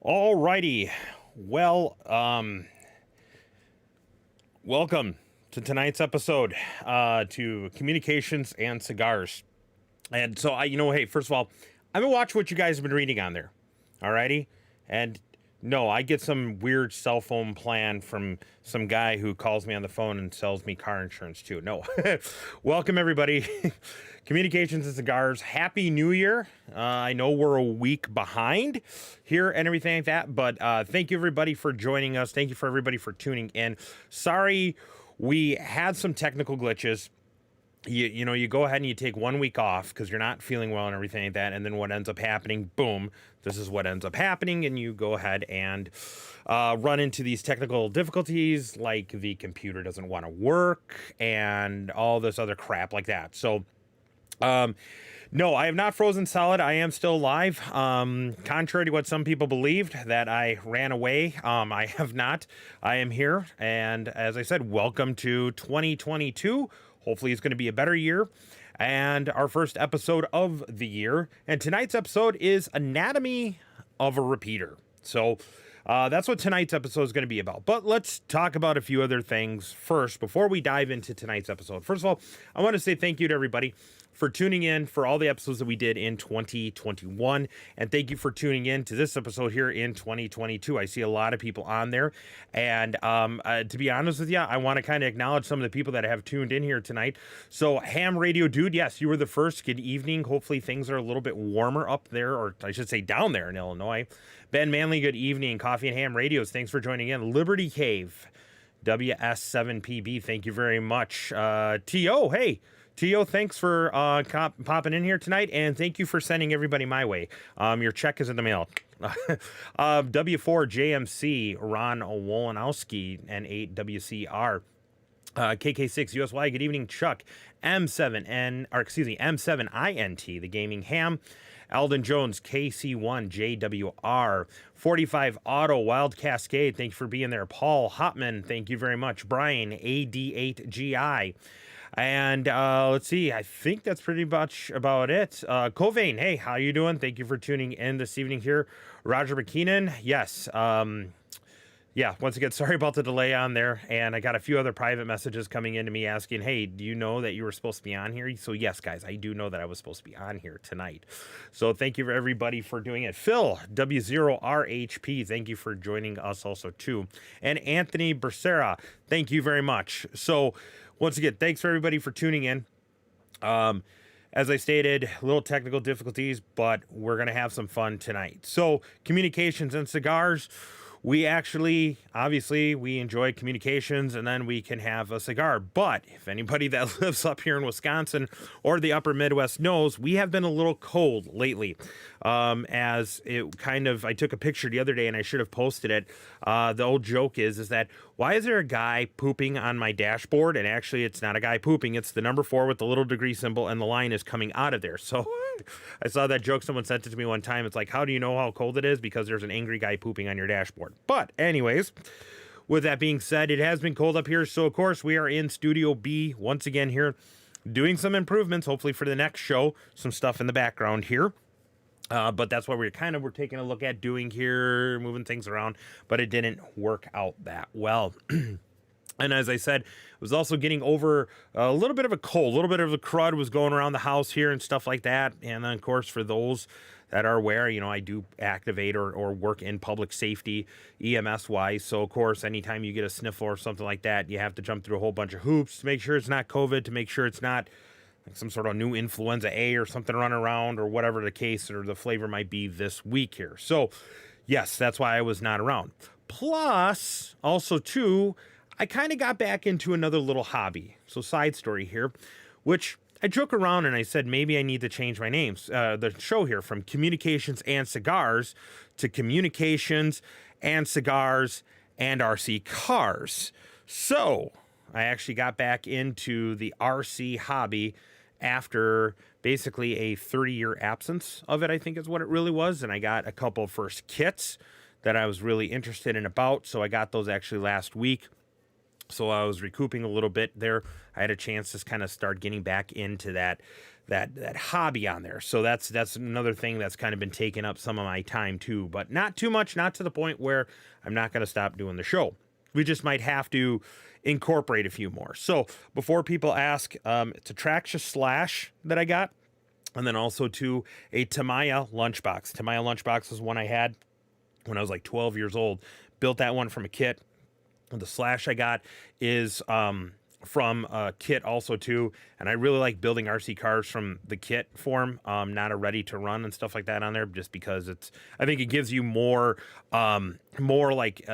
Alrighty, well, welcome to tonight's episode to Communications and Cigars. And so hey, first of all, I'm gonna watch what you guys have been reading on there. Alrighty, and no, I get some weird cell phone plan from some guy who calls me on the phone and sells me car insurance too. No, welcome everybody. Communications and Cigars. Happy New Year. I know we're a week behind here and everything like that, but thank you everybody for joining us. Thank you for everybody for tuning in. Sorry, we had some technical glitches. You go ahead and you take 1 week off because you're not feeling well and everything like that, and then what ends up happening, boom, this is what ends up happening, and you go ahead and run into these technical difficulties, like the computer doesn't want to work and all this other crap like that. So no, I have not frozen solid. I am still alive. Contrary to what some people believed, that I ran away, I have not. I am here, and as I said, welcome to 2022. Hopefully it's going to be a better year, and our first episode of the year. And tonight's episode is Anatomy of a Repeater. So that's what tonight's episode is going to be about. But let's talk about a few other things first before we dive into tonight's episode. First of all, I want to say thank you to everybody for tuning in for all the episodes that we did in 2021, and thank you for tuning in to this episode here in 2022. I see a lot of people on there, and to be honest with you, I want to kind of acknowledge some of the people that have tuned in here tonight. So Ham Radio Dude, yes, you were the first. Good evening. Hopefully things are a little bit warmer up there, or I should say down there in Illinois. Ben Manley, good evening. Coffee and Ham Radios, thanks for joining in. Liberty Cave, WS7PB, thank you very much. T.O., hey, T.O., thanks for popping in here tonight, and thank you for sending everybody my way. Your check is in the mail. W4JMC, Ron Wolanowski, and 8WCR. KK6 USY, good evening, Chuck. M7INT, the Gaming Ham. Alden Jones, KC1JWR. 45 Auto, Wild Cascade, thank you for being there. Paul Hopman, thank you very much. Brian, AD8GI. And let's see, I think that's pretty much about it. Covain, hey, how you doing? Thank you for tuning in this evening here. Roger McKeenan, yes. Yeah, once again, sorry about the delay on there. And I got a few other private messages coming into me asking, hey, do you know that you were supposed to be on here? So yes, guys, I do know that I was supposed to be on here tonight. So thank you for everybody for doing it. Phil, W0RHP, thank you for joining us also too. And Anthony Becerra, thank you very much. So once again, thanks for everybody for tuning in. As I stated, little technical difficulties, but we're going to have some fun tonight. So Communications and Cigars. We actually, obviously, we enjoy communications, and then we can have a cigar. But if anybody that lives up here in Wisconsin or the upper Midwest knows, we have been a little cold lately. As it kind of, I took a picture the other day, and I should have posted it. The old joke is that, why is there a guy pooping on my dashboard? And actually, it's not a guy pooping. It's the number 4 with the little degree symbol, and the line is coming out of there. So I saw that joke. Someone sent it to me one time. It's like, how do you know how cold it is? Because there's an angry guy pooping on your dashboard. But anyways, with that being said, it has been cold up here. So, of course, we are in Studio B once again here doing some improvements, hopefully for the next show. Some stuff in the background here. But that's what we're taking a look at doing here, moving things around. But it didn't work out that well. And as I said, it was also getting over a little bit of a cold, a little bit of a crud was going around the house here and stuff like that. And then, of course, for those that are aware, I do activate or work in public safety EMS-wise. So, of course, anytime you get a sniffle or something like that, you have to jump through a whole bunch of hoops to make sure it's not COVID, to make sure it's not like some sort of new influenza A or something running around, or whatever the case or the flavor might be this week here. So, yes, that's why I was not around. Plus, also, too, I kind of got back into another little hobby. So, side story here, which I joke around and I said maybe I need to change my names. The show here from Communications and Cigars to Communications and Cigars and RC Cars. So, I actually got back into the RC hobby after basically a 30-year absence of it, I think is what it really was. And I got a couple first kits that I was really interested in about. So I got those actually last week. So I was recouping a little bit there. I had a chance to kind of start getting back into that hobby on there. So that's another thing that's kind of been taking up some of my time too, but not too much, not to the point where I'm not going to stop doing the show. We just might have to incorporate a few more. So before people ask, it's a Traxxas Slash that I got, and then also to a Tamiya lunchbox. Tamiya lunchbox was one I had when I was like 12 years old. Built that one from a kit. The Slash I got is from a kit also too, and I really like building RC cars from the kit form, not a ready to run and stuff like that on there, just because I think it gives you more like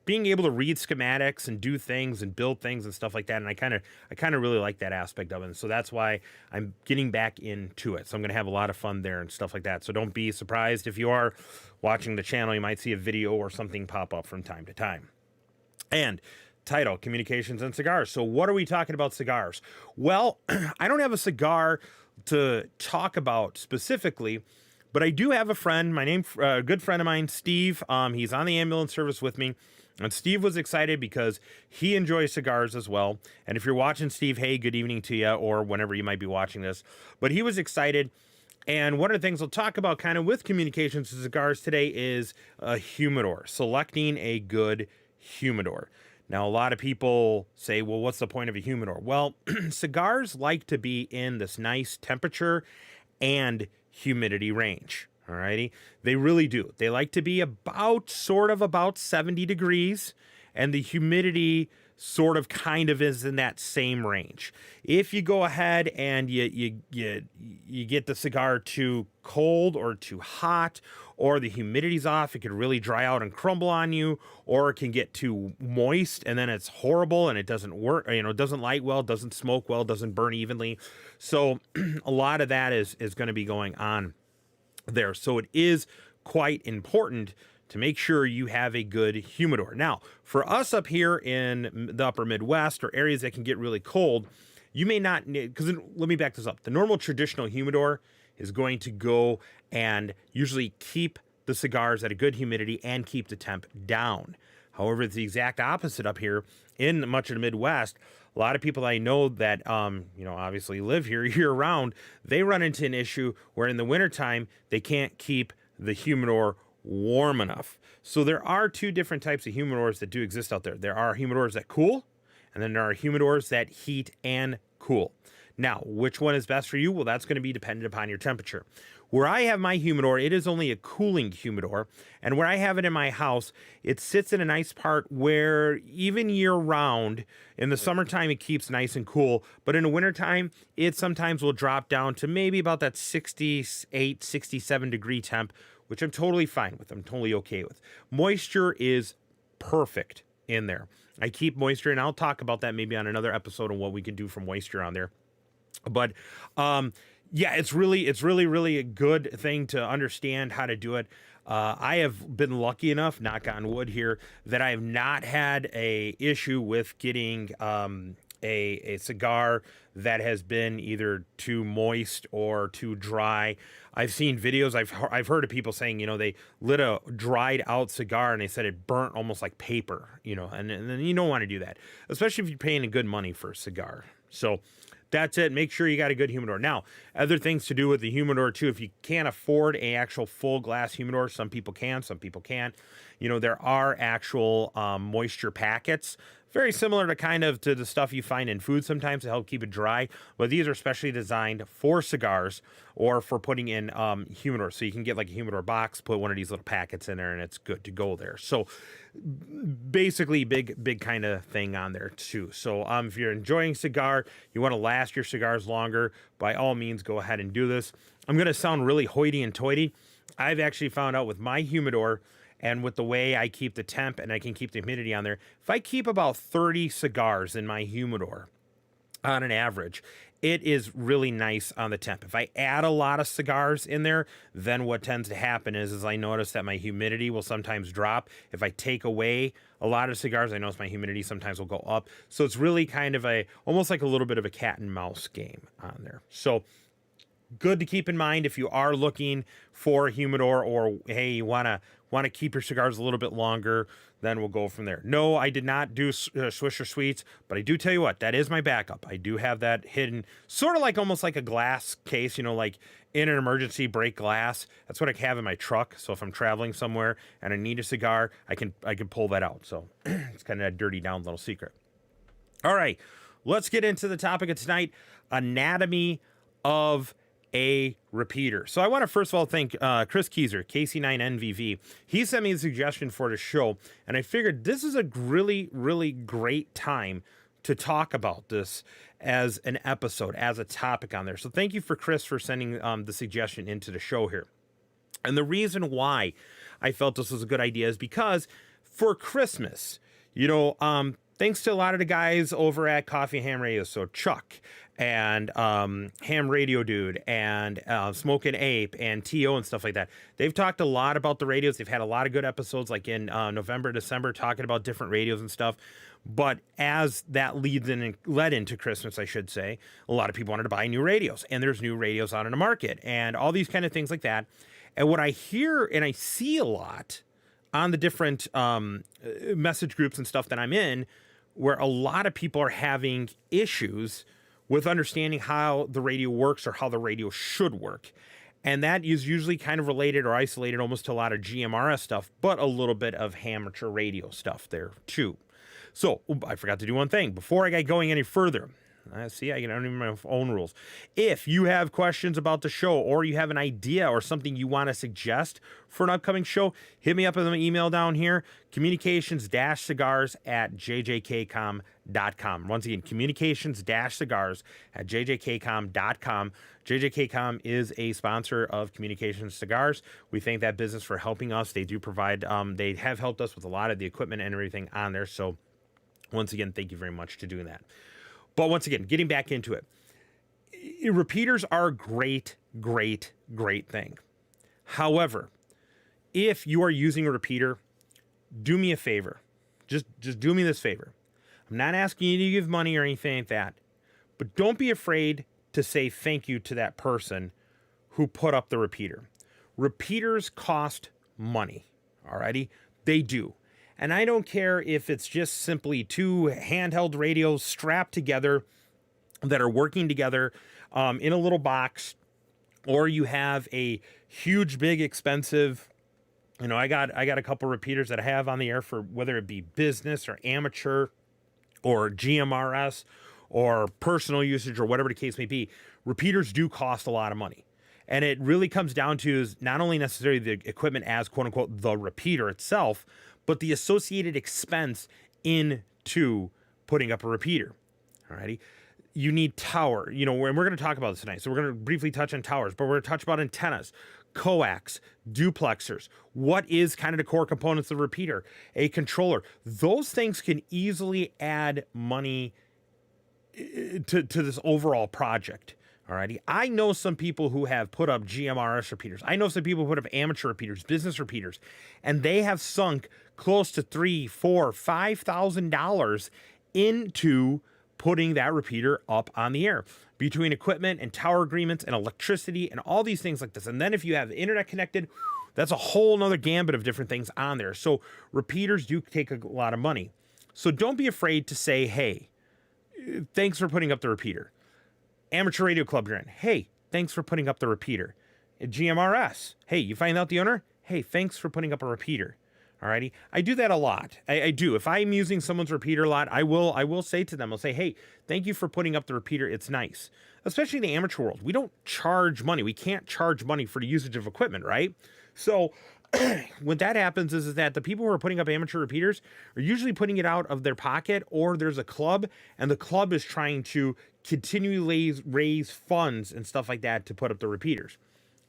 being able to read schematics and do things and build things and stuff like that. And I kind of really like that aspect of it. And so that's why I'm getting back into it. So I'm going to have a lot of fun there and stuff like that. So don't be surprised if you are watching the channel, you might see a video or something pop up from time to time. And title, Communications and Cigars. So what are we talking about cigars? Well, I don't have a cigar to talk about specifically, but I do have a friend, a good friend of mine, Steve. He's on the ambulance service with me. And Steve was excited because he enjoys cigars as well. And if you're watching, Steve, hey, good evening to you, or whenever you might be watching this. But he was excited. And one of the things we'll talk about kind of with Communications and Cigars today is a humidor, selecting a good humidor. Now, a lot of people say, well, what's the point of a humidor? Well, cigars like to be in this nice temperature and humidity range. All righty. They really do. They like to be about 70 degrees, and the humidity kind of is in that same range. If you go ahead and you get the cigar too cold or too hot, or the humidity's off, it could really dry out and crumble on you, or it can get too moist and then it's horrible and it doesn't work, it doesn't light well, doesn't smoke well, doesn't burn evenly. So a lot of that is going to be going on there. So it is quite important to make sure you have a good humidor. Now, for us up here in the upper Midwest or areas that can get really cold, you may not need, because let me back this up. The normal traditional humidor is going to go and usually keep the cigars at a good humidity and keep the temp down. However, it's the exact opposite up here in much of the Midwest. A lot of people I know that, obviously live here year round, they run into an issue where in the wintertime, they can't keep the humidor warm enough. So there are two different types of humidors that do exist out there. There are humidors that cool, and then there are humidors that heat and cool. Now, which one is best for you? Well, that's going to be dependent upon your temperature. Where I have my humidor, it is only a cooling humidor. And where I have it in my house, it sits in a nice part where even year round, in the summertime, it keeps nice and cool. But in the wintertime, it sometimes will drop down to maybe about that 68, 67 degree temp, which I'm totally fine with. I'm totally okay with. Moisture is perfect in there. I keep moisture, and I'll talk about that maybe on another episode on what we can do for moisture on there. But yeah, it's really a good thing to understand how to do it. I have been lucky enough, knock on wood here, that I have not had a issue with getting a cigar that has been either too moist or too dry. I've seen videos, I've heard of people saying, they lit a dried out cigar and they said it burnt almost like paper, and then you don't want to do that, especially if you're paying a good money for a cigar. So that's it. Make sure you got a good humidor. Now, other things to do with the humidor too, if you can't afford a actual full glass humidor, some people can, some people can't. There are actual moisture packets, very similar to the stuff you find in food sometimes to help keep it dry. But these are specially designed for cigars or for putting in humidor. So you can get like a humidor box, put one of these little packets in there, and it's good to go there. So basically big kind of thing on there too. So if you're enjoying cigar, you want to last your cigars longer, by all means, go ahead and do this. I'm going to sound really hoity and toity. I've actually found out with my humidor and with the way I keep the temp and I can keep the humidity on there, if I keep about 30 cigars in my humidor on an average, it is really nice on the temp. If I add a lot of cigars in there, then what tends to happen is I notice that my humidity will sometimes drop. If I take away a lot of cigars, I notice my humidity sometimes will go up. So it's really kind of almost like a little bit of a cat and mouse game on there. So good to keep in mind if you are looking for a humidor, or hey, you want to keep your cigars a little bit longer, then we'll go from there. No, I did not do Swisher Sweets, but I do tell you what, that is my backup. I do have that hidden, sort of like almost like a glass case, like in an emergency, break glass. That's what I have in my truck. So if I'm traveling somewhere and I need a cigar, I can pull that out. So it's kind of a dirty down little secret. All right, let's get into the topic of tonight: anatomy of a repeater. So I want to first of all thank Chris Keyser, KC9NVV. He sent me a suggestion for the show, and I figured this is a really, really great time to talk about this as an episode, as a topic on there. So thank you for Chris for sending the suggestion into the show here. And the reason why I felt this was a good idea is because for Christmas, thanks to a lot of the guys over at Coffee Ham Radio, so Chuck and Ham Radio Dude and Smokin' Ape and T.O. and stuff like that. They've talked a lot about the radios. They've had a lot of good episodes like in November, December, talking about different radios and stuff. But as that led into Christmas, I should say, a lot of people wanted to buy new radios. And there's new radios out in the market and all these kind of things like that. And what I hear and I see a lot on the different message groups and stuff that I'm in, where a lot of people are having issues with understanding how the radio works or how the radio should work. And that is usually kind of related or isolated almost to a lot of GMRS stuff, but a little bit of amateur radio stuff there too. So I forgot to do one thing before I got going any further. See, I don't even my own rules. If you have questions about the show, or you have an idea or something you want to suggest for an upcoming show, hit me up with an email down here, communications-cigars@jjkcom.com. Once again, communications-cigars@jjkcom.com. JJKcom is a sponsor of Communications Cigars. We thank that business for helping us. They do provide, they have helped us with a lot of the equipment and everything on there. So once again, thank you very much to doing that. But once again, getting back into it, repeaters are a great, great, great thing. However, if you are using a repeater, do me a favor. Just do me this favor. I'm not asking you to give money or anything like that, but don't be afraid to say thank you to that person who put up the repeater. Repeaters cost money, alrighty? They do. And I don't care if it's just simply two handheld radios strapped together that are working together in a little box, or you have a huge, big, expensive, I got a couple repeaters that I have on the air for whether it be business or amateur or GMRS or personal usage or whatever the case may be. Repeaters do cost a lot of money. And it really comes down to is not only necessarily the equipment as quote unquote the repeater itself, but the associated expense into putting up a repeater. Alrighty. You need tower, and we're going to talk about this tonight. So we're going to briefly touch on towers, but we're going to touch about antennas, coax, duplexers. What is kind of the core components of the repeater? A controller. Those things can easily add money to this overall project. Alrighty. I know some people who have put up GMRS repeaters. I know some people who put up amateur repeaters, business repeaters, and they have sunk close to $3,000, $4,000, $5,000 into putting that repeater up on the air, between equipment and tower agreements and electricity and all these things like this. And then if you have the internet connected, that's a whole nother gambit of different things on there. So repeaters do take a lot of money. So don't be afraid to say, hey, thanks for putting up the repeater. Amateur Radio Club you're in. Hey, thanks for putting up the repeater. GMRS. Hey, you find out the owner? Hey, thanks for putting up a repeater. Alrighty. I do that a lot. I do. If I'm using someone's repeater a lot, I will say to them, I'll say, hey, thank you for putting up the repeater. It's nice. Especially in the amateur world. We don't charge money. We can't charge money for the usage of equipment, right? So when that happens is that the people who are putting up amateur repeaters are usually putting it out of their pocket, or there's a club and the club is trying to continually raise funds and stuff like that to put up the repeaters.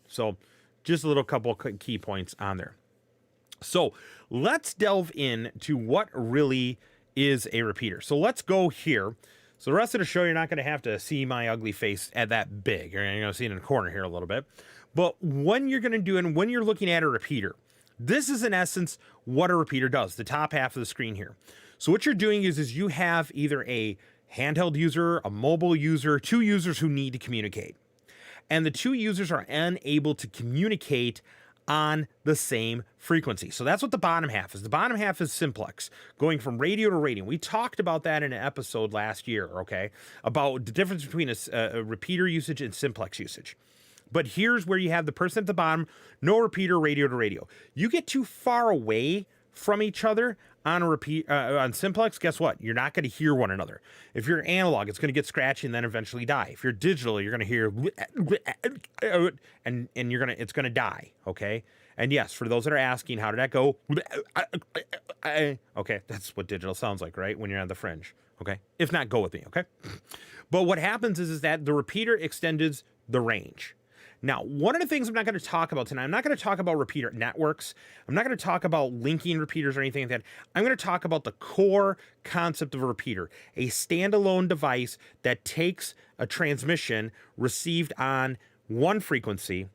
So just a little couple key points on there. So let's delve into what really is a repeater. So let's go here. So the rest of the show, you're not going to have to see my ugly face at that big. You're going to see it in the corner here a little bit. But when you're going to do it, and when you're looking at a repeater, this is in essence what a repeater does, the top half of the screen here. So what you're doing is you have either a handheld user, a mobile user, two users who need to communicate. And the two users are unable to communicate on the same frequency. So that's what the bottom half is. The bottom half is simplex, going from radio to radio. We talked about that in an episode last year, okay, about the difference between a repeater usage and simplex usage. But here's where you have the person at the bottom, no repeater, radio to radio. You get too far away from each other on on simplex, guess what? You're not going to hear one another. If you're analog, it's going to get scratchy and then eventually die. If you're digital, you're going to hear and it's going to die, okay? And yes, for those that are asking, how did that go? Okay, that's what digital sounds like, right? When you're on the fringe, okay? If not, go with me, okay? But what happens is that the repeater extends the range. Now, one of the things I'm not going to talk about tonight, I'm not going to talk about repeater networks. I'm not going to talk about linking repeaters or anything like that. I'm going to talk about the core concept of a repeater, a standalone device that takes a transmission received on one frequency,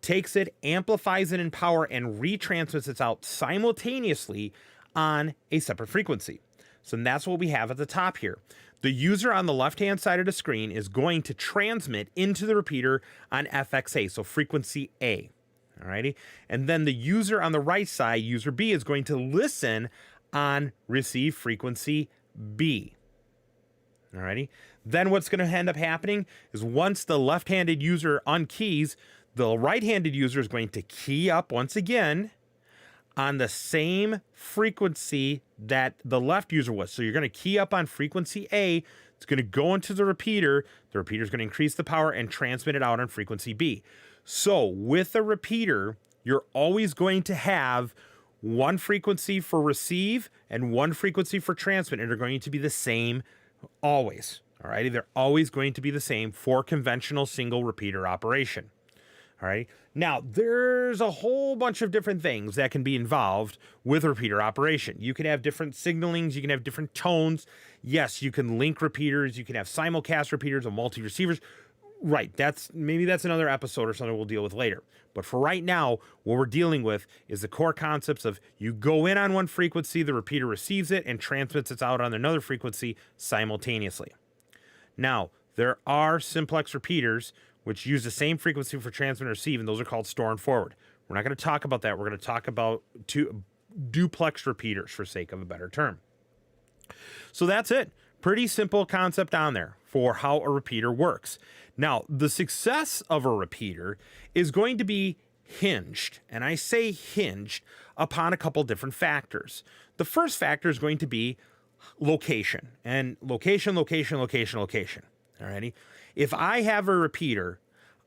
takes it, amplifies it in power, and retransmits it out simultaneously on a separate frequency. So that's what we have at the top here. The user on the left-hand side of the screen is going to transmit into the repeater on FXA, so frequency A, all righty? And then the user on the right side, user B, is going to listen on receive frequency B, all righty? Then what's going to end up happening is once the left-handed user unkeys, the right-handed user is going to key up once again on the same frequency that the left user was. So you're going to key up on frequency A. It's going to go into the repeater. The repeater is going to increase the power and transmit it out on frequency B. So with a repeater, you're always going to have one frequency for receive and one frequency for transmit, and they're going to be the same always. All right, they're always going to be the same for conventional single repeater operation. All right. Now, there's a whole bunch of different things that can be involved with repeater operation. You can have different signalings. You can have different tones. Yes, you can link repeaters. You can have simulcast repeaters or multi-receivers. Right. Maybe that's another episode or something we'll deal with later. But for right now, what we're dealing with is the core concepts of you go in on one frequency, the repeater receives it and transmits it out on another frequency simultaneously. Now, there are simplex repeaters which use the same frequency for transmit and receive, and those are called store and forward. We're not going to talk about that. We're going to talk about duplex repeaters for sake of a better term. So that's it. Pretty simple concept on there for how a repeater works. Now, the success of a repeater is going to be hinged, and I say hinged, upon a couple different factors. The first factor is going to be location, and location. Alrighty? If I have a repeater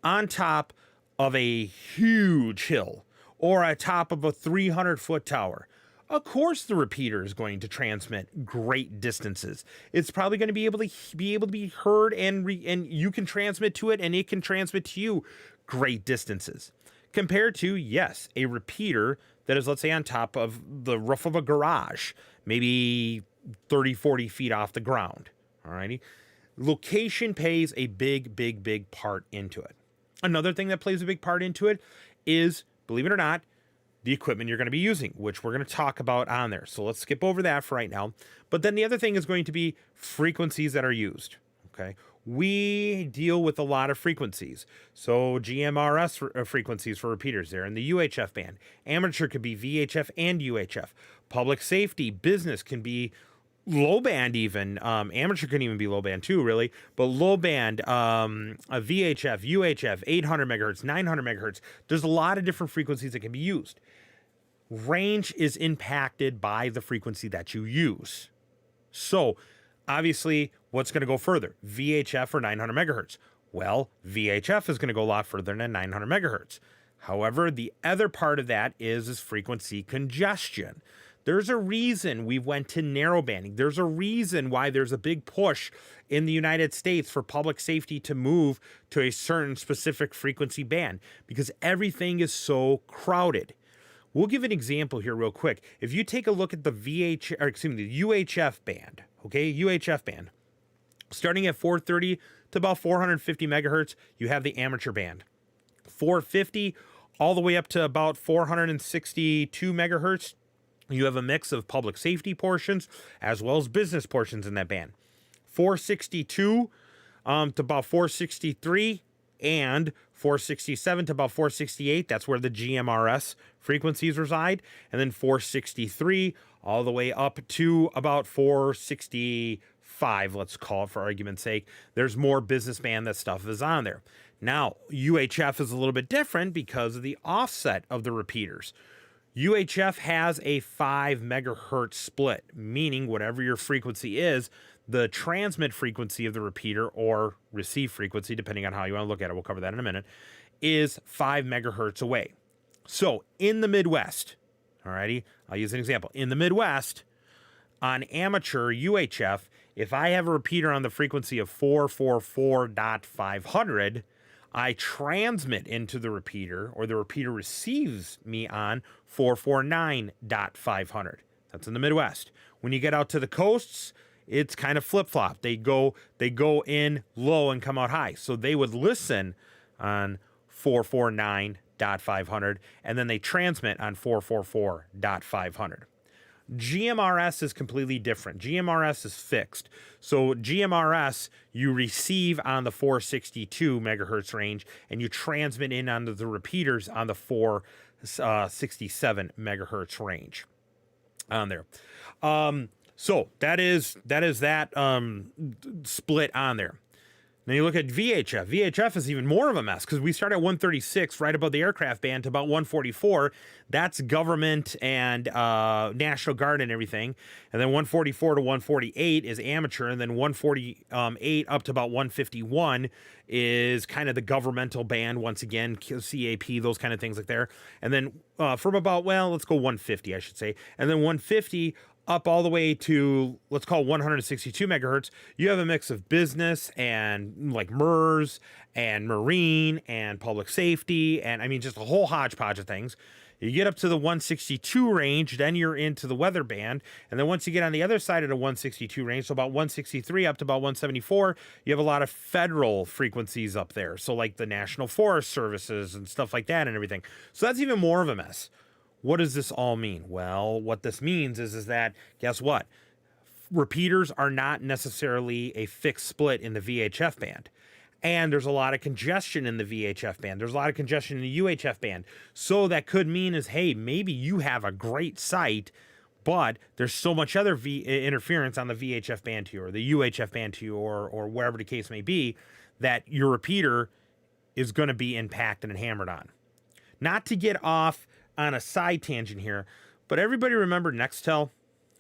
on top of a huge hill or on top of a 300-foot tower, of course the repeater is going to transmit great distances. It's probably going to be able to be heard, and you can transmit to it and it can transmit to you great distances. Compared to, yes, a repeater that is, let's say, on top of the roof of a garage, maybe 30, 40 feet off the ground. Alrighty? Location plays a big part into it. Another thing that plays a big part into it is, believe it or not, the equipment you're going to be using, which we're going to talk about on there. So let's skip over that for right now. But then the other thing is going to be frequencies that are used. Okay. We deal with a lot of frequencies. So GMRS frequencies for repeaters there in the UHF band. Amateur could be VHF and UHF. Public safety, business can be low band even. Amateur can even be low band too, really. But low band, a VHF, UHF, 800 megahertz, 900 megahertz. There's a lot of different frequencies that can be used. Range is impacted by the frequency that you use. So obviously, what's going to go further? VHF or 900 megahertz? Well, VHF is going to go a lot further than 900 megahertz. However, the other part of that is frequency congestion. There's a reason we went to narrowbanding. There's a reason why there's a big push in the United States for public safety to move to a certain specific frequency band because everything is so crowded. We'll give an example here real quick. If you take a look at the UHF band, okay, UHF band, Starting at 430 to about 450 megahertz, you have the amateur band. 450 all the way up to about 462 megahertz, you have a mix of public safety portions as well as business portions in that band. 462 to about 463 and 467 to about 468, that's where the GMRS frequencies reside. And then 463 all the way up to about 465, let's call it for argument's sake. There's more business band that stuff is on there. Now, UHF is a little bit different because of the offset of the repeaters. UHF has a 5 megahertz split, meaning whatever your frequency is, the transmit frequency of the repeater or receive frequency, depending on how you want to look at it, we'll cover that in a minute, is 5 megahertz away. So in the Midwest, alrighty, I'll use an example. In the Midwest, on amateur UHF, if I have a repeater on the frequency of 444.500, I transmit into the repeater, or the repeater receives me on 449.500. That's in the Midwest. When you get out to the coasts, it's kind of flip-flop. They go in low and come out high. So they would listen on 449.500, and then they transmit on 444.500. GMRS is completely different. GMRS is fixed. So GMRS, you receive on the 462 megahertz range, and you transmit in onto the repeaters on the 467 megahertz range on there. So that is that split on there. Then you look at VHF. VHF is even more of a mess because we start at 136 right above the aircraft band to about 144. That's government and National Guard and everything. And then 144 to 148 is amateur. And then 148 up to about 151 is kind of the governmental band. Once again, CAP, those kind of things like there. And then from about, well, let's go 150, I should say. And then 150 up all the way to, let's call 162 megahertz, you have a mix of business and like MERS and marine and public safety, and I mean just a whole hodgepodge of things. You get up to the 162 range, then you're into the weather band, and then once you get on the other side of the 162 range, so about 163 up to about 174, you have a lot of federal frequencies up there, so like the National Forest Services and stuff like that and everything. So that's even more of a mess. What does this all mean? Well, what this means is that, guess what? Repeaters are not necessarily a fixed split in the VHF band. And there's a lot of congestion in the VHF band. There's a lot of congestion in the UHF band. So that could mean is, hey, maybe you have a great site, but there's so much other interference on the VHF band to you or the UHF band to you or wherever the case may be that your repeater is going to be impacted and hammered on. Not to get off on a side tangent here, but everybody remember Nextel?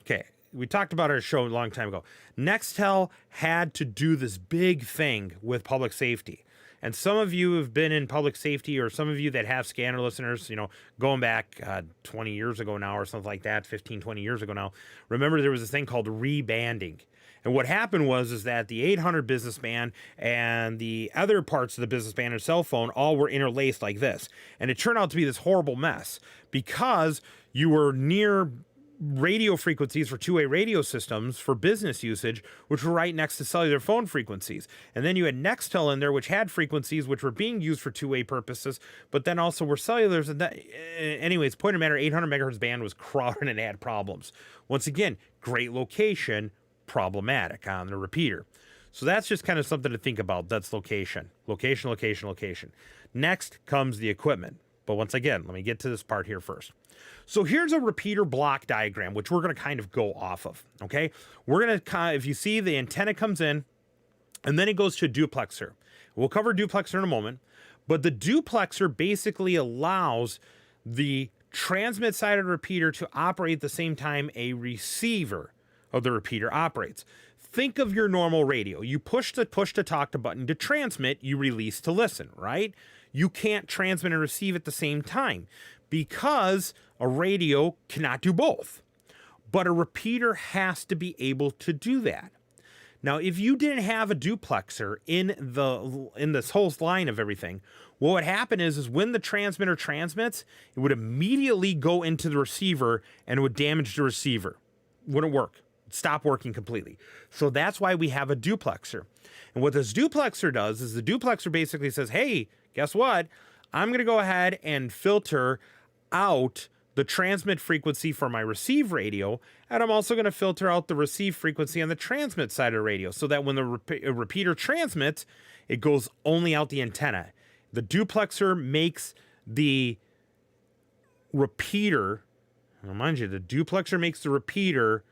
Okay, we talked about our show a long time ago. Nextel had to do this big thing with public safety. And some of you have been in public safety, or some of you that have scanner listeners, you know, going back 20 years ago now or something like that, 15, 20 years ago now, remember there was this thing called rebanding. And what happened was that the 800 business band and the other parts of the business band and cell phone all were interlaced like this. And it turned out to be this horrible mess because you were near radio frequencies for two-way radio systems for business usage, which were right next to cellular phone frequencies. And then you had Nextel in there, which had frequencies which were being used for two-way purposes, but then also were cellulars. And that, anyways, point of matter, 800 megahertz band was crowded and had problems. Once again, great location, problematic on the repeater. So that's just kind of something to think about. That's location. Location, location, location. Next comes the equipment. But once again, let me get to this part here first. So here's a repeater block diagram, which we're going to kind of go off of, okay? We're going to, if you see the antenna comes in, and then it goes to a duplexer. We'll cover duplexer in a moment, but the duplexer basically allows the transmit side of the repeater to operate at the same time a receiver of the repeater operates. Think of your normal radio. You push the talk to button to transmit, you release to listen, right? You can't transmit and receive at the same time because a radio cannot do both. But a repeater has to be able to do that. Now, if you didn't have a duplexer in this whole line of everything, what would happen is when the transmitter transmits, it would immediately go into the receiver and it would damage the receiver. Wouldn't work. stop working completely. So that's why we have a duplexer. And what this duplexer does is the duplexer basically says, hey, guess what? I'm going to go ahead and filter out the transmit frequency for my receive radio, and I'm also going to filter out the receive frequency on the transmit side of the radio so that when the repeater transmits, it goes only out the antenna. The duplexer makes the repeater, mind you, the duplexer makes the repeater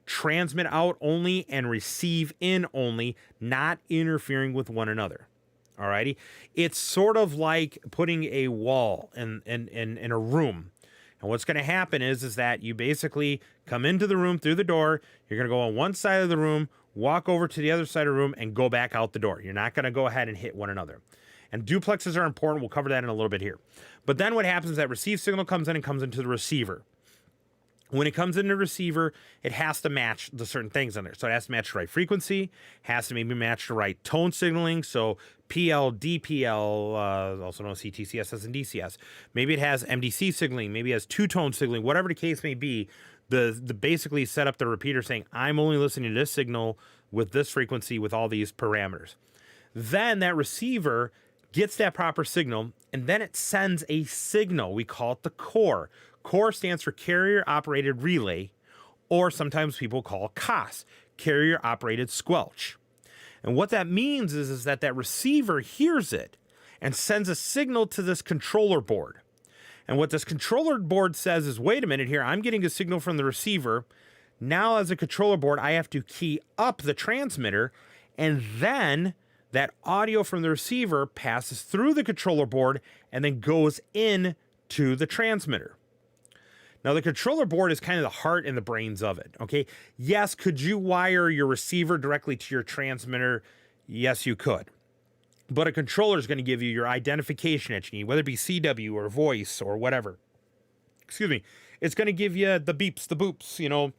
transmit out only and receive in only, not interfering with one another. Alrighty? It's sort of like putting a wall in a room. And what's going to happen is that you basically come into the room through the door. You're going to go on one side of the room, walk over to the other side of the room, and go back out the door. You're not going to go ahead and hit one another. And duplexes are important. We'll cover that in a little bit here. But then what happens is that receive signal comes in and comes into the receiver. When it comes into the receiver, it has to match the certain things on there. So it has to match the right frequency, has to maybe match the right tone signaling. So PL, DPL, also known as CTC, SS, and DCS. Maybe it has MDC signaling. Maybe it has two-tone signaling. Whatever the case may be, the basically set up the repeater saying, I'm only listening to this signal with this frequency with all these parameters. Then that receiver gets that proper signal, and then it sends a signal. We call it the core. Core stands for Carrier Operated Relay, or sometimes people call COS, Carrier Operated Squelch. And what that means is that receiver hears it and sends a signal to this controller board. And what this controller board says is, wait a minute here, I'm getting a signal from the receiver. Now as a controller board, I have to key up the transmitter, and then that audio from the receiver passes through the controller board and then goes in to the transmitter. Now, the controller board is kind of the heart and the brains of it, okay? Yes, could you wire your receiver directly to your transmitter? Yes, you could. But a controller is going to give you your identification that you need, whether it be CW or voice or whatever. Excuse me. It's going to give you the beeps, the boops, you know,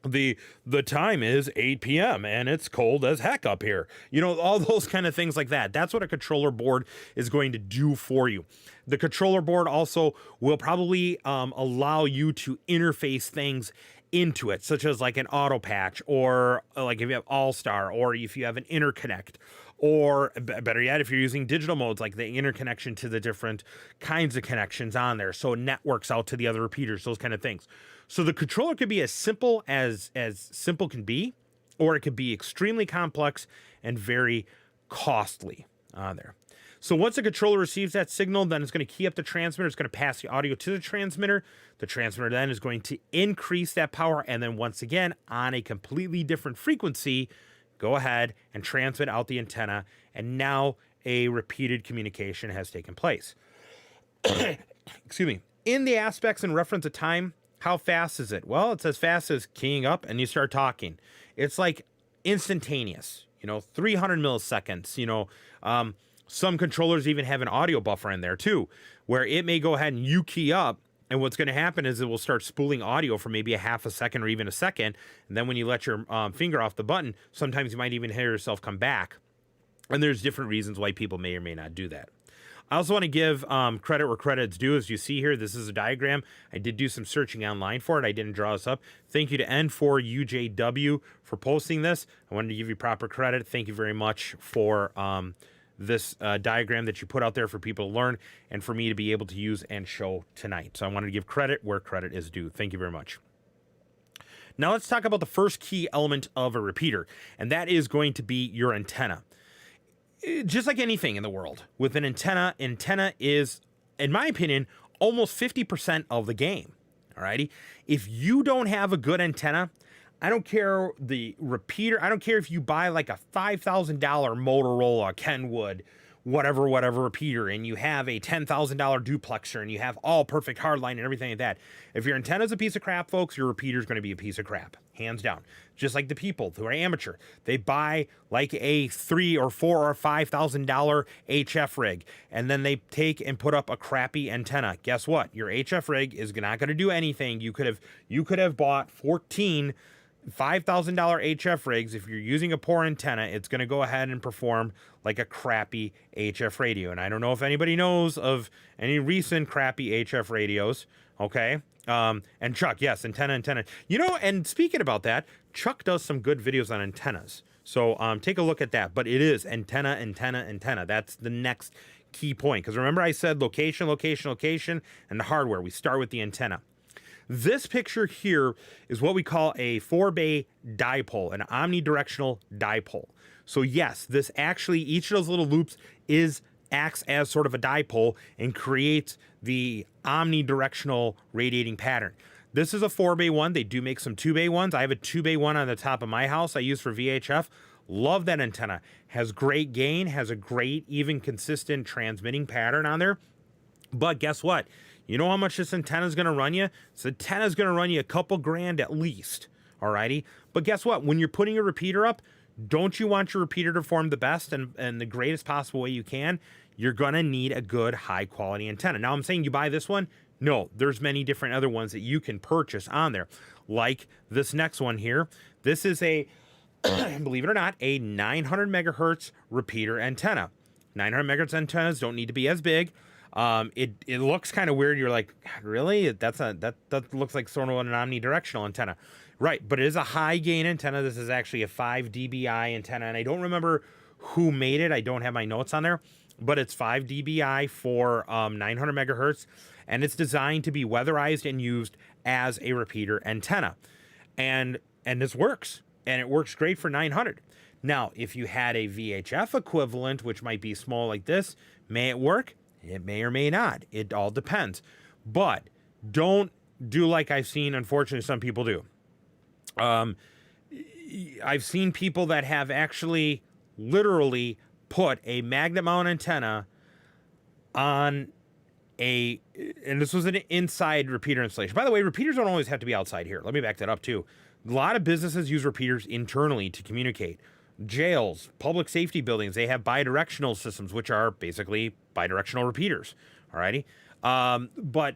the time is 8 p.m. and it's cold as heck up here. You know, all those kind of things like that. That's what a controller board is going to do for you. The controller board also will probably allow you to interface things into it, such as like an auto patch, or like if you have All-Star, or if you have an interconnect, or better yet, if you're using digital modes, like the interconnection to the different kinds of connections on there. So it networks out to the other repeaters, those kind of things. So the controller could be as simple as simple can be, or it could be extremely complex and very costly on there. So once the controller receives that signal, then it's going to key up the transmitter. It's going to pass the audio to the transmitter. The transmitter then is going to increase that power. And then once again, on a completely different frequency, go ahead and transmit out the antenna. And now a repeated communication has taken place. Excuse me. In the aspects in reference to time, how fast is it? Well, it's as fast as keying up and you start talking. It's like instantaneous, 300 milliseconds, some controllers even have an audio buffer in there too, where it may go ahead and you key up, and what's going to happen is it will start spooling audio for maybe a half a second or even a second. And then when you let your finger off the button, sometimes you might even hear yourself come back. And there's different reasons why people may or may not do that. I also want to give credit where credit's due. As you see here, this is a diagram. I did do some searching online for it. I didn't draw this up. Thank you to N4UJW for posting this. I wanted to give you proper credit. Thank you very much for this diagram that you put out there for people to learn and for me to be able to use and show tonight. So I wanted to give credit where credit is due. Thank you very much. Now let's talk about the first key element of a repeater, and that is going to be your antenna. Just like anything in the world, with an antenna is, in my opinion, almost 50% of the game. Alrighty? If you don't have a good antenna, I don't care the repeater. I don't care if you buy like a $5,000 Motorola, Kenwood, whatever repeater, and you have a $10,000 duplexer, and you have all perfect hardline and everything like that. If your antenna's a piece of crap, folks, your repeater's going to be a piece of crap, hands down. Just like the people who are amateur, they buy like a $3,000 or $4,000 or $5,000 HF rig, and then they take and put up a crappy antenna. Guess what? Your HF rig is not going to do anything. You could have bought 14 $5,000 HF rigs. If you're using a poor antenna, it's going to go ahead and perform like a crappy HF radio. And I don't know if anybody knows of any recent crappy HF radios. Okay. And Chuck, yes, antenna. And speaking about that, Chuck does some good videos on antennas. So take a look at that. But it is antenna, antenna, antenna. That's the next key point. Because remember I said location, location, location, and the hardware. We start with the antenna. This picture here is what we call a 4-bay dipole, an omnidirectional dipole. So yes, this actually, each of those little loops acts as sort of a dipole and creates the omnidirectional radiating pattern. This is a 4-bay one. They do make some 2-bay ones. I have a 2-bay one on the top of my house I use for VHF. Love that antenna. Has great gain, has a great, even consistent transmitting pattern on there. But guess what? You know how much this antenna is going to run you? This antenna is going to run you a couple grand at least. Alrighty. But guess what? When you're putting a repeater up, don't you want your repeater to perform the best and the greatest possible way you can? You're going to need a good high quality antenna. Now I'm saying you buy this one. No, there's many different other ones that you can purchase on there. Like this next one here. This is a, believe it or not, a 900 megahertz repeater antenna. 900 megahertz antennas don't need to be as big. It looks kind of weird. You're like, really? That looks like sort of an omnidirectional antenna. Right, but it is a high gain antenna. This is actually a 5 dBi antenna, and I don't remember who made it. I don't have my notes on there, but it's 5 dBi for 900 megahertz, and it's designed to be weatherized and used as a repeater antenna. And this works, and it works great for 900. Now, if you had a VHF equivalent, which might be small like this, may it work? It may or may not. It all depends. But don't do like I've seen, unfortunately, some people do. I've seen people that have actually literally put a magnet mount antenna on and this was an inside repeater installation. By the way, repeaters don't always have to be outside here. Let me back that up too. A lot of businesses use repeaters internally to communicate. Jails, public safety buildings, they have bidirectional systems, which are basically bidirectional repeaters. Alrighty. But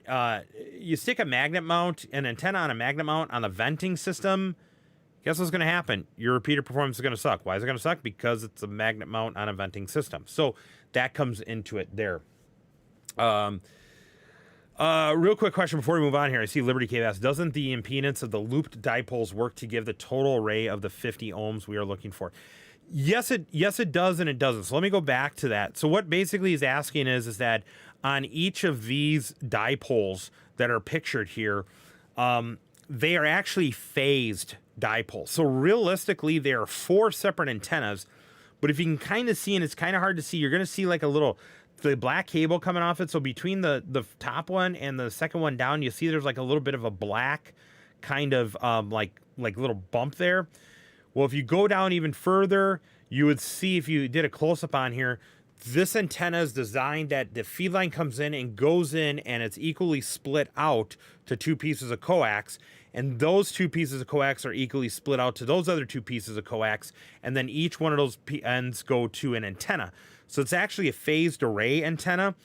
you stick a magnet mount, an antenna on a magnet mount on a venting system, guess what's going to happen? Your repeater performance is going to suck. Why is it going to suck? Because it's a magnet mount on a venting system. So that comes into it there. Real quick question before we move on here. I see Liberty Cave asks, doesn't the impedance of the looped dipoles work to give the total array of the 50 ohms we are looking for? Yes, it does and it doesn't. So let me go back to that. So what basically he's asking is that on each of these dipoles that are pictured here, they are actually phased dipoles. So realistically, there are 4 separate antennas, but if you can kind of see, and it's kind of hard to see, you're going to see like the black cable coming off it. So between the top one and the second one down, you see there's like a little bit of a black kind of like little bump there. Well, if you go down even further, you would see, if you did a close-up on here, this antenna is designed that the feed line comes in and goes in, and it's equally split out to 2 pieces of coax, and those 2 pieces of coax are equally split out to those other 2 pieces of coax, and then each one of those ends go to an antenna. So it's actually a phased array antenna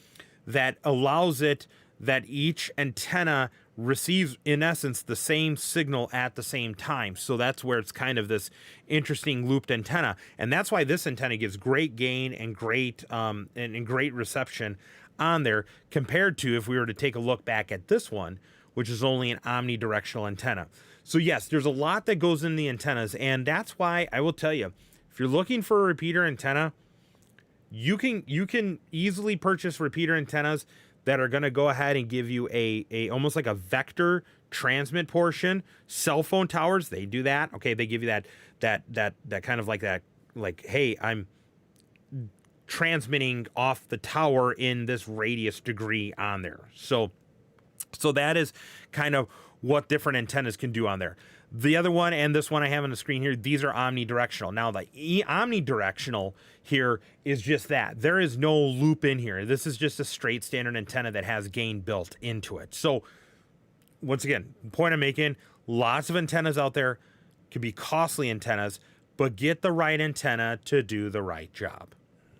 that allows it that each antenna receives, in essence, the same signal at the same time. So that's where it's kind of this interesting looped antenna. And that's why this antenna gives great gain and great and great reception on there, compared to if we were to take a look back at this one, which is only an omnidirectional antenna. So yes, there's a lot that goes in the antennas, and that's why I will tell you, if you're looking for a repeater antenna, you can easily purchase repeater antennas that are going to go ahead and give you a almost like a vector transmit portion. Cell phone towers, they do that. Okay, they give you that kind of like that, like, hey, I'm transmitting off the tower in this radius degree on there. So that is kind of what different antennas can do on there. The other one and this one I have on the screen here, these are omnidirectional. Now, the omnidirectional here is just that. There is no loop in here. This is just a straight standard antenna that has gain built into it. So, once again, the point I'm making, lots of antennas out there, could be costly antennas, but get the right antenna to do the right job.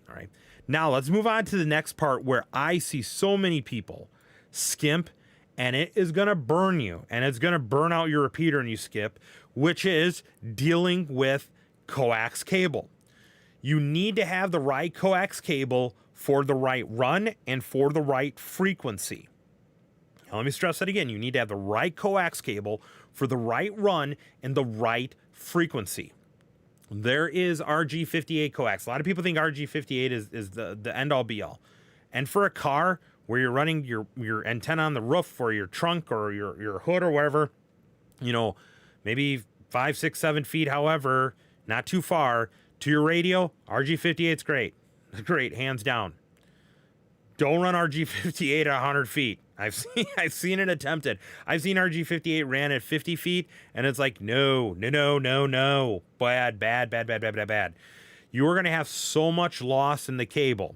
All right. Now, let's move on to the next part where I see so many people skimp, and it is going to burn you, and it's going to burn out your repeater and you skip, which is dealing with coax cable. You need to have the right coax cable for the right run and for the right frequency. Now, let me stress that again. You need to have the right coax cable for the right run and the right frequency. There is RG58 coax. A lot of people think RG58 is the end all be all. And for a car where you're running your antenna on the roof or your trunk or your hood or wherever, you know, maybe 5, 6, 7 feet, however, not too far to your radio, RG58's great. Great, hands down. Don't run RG58 at 100 feet. I've seen it attempted. I've seen RG58 ran at 50 feet, and it's like, no. Bad. You're going to have so much loss in the cable.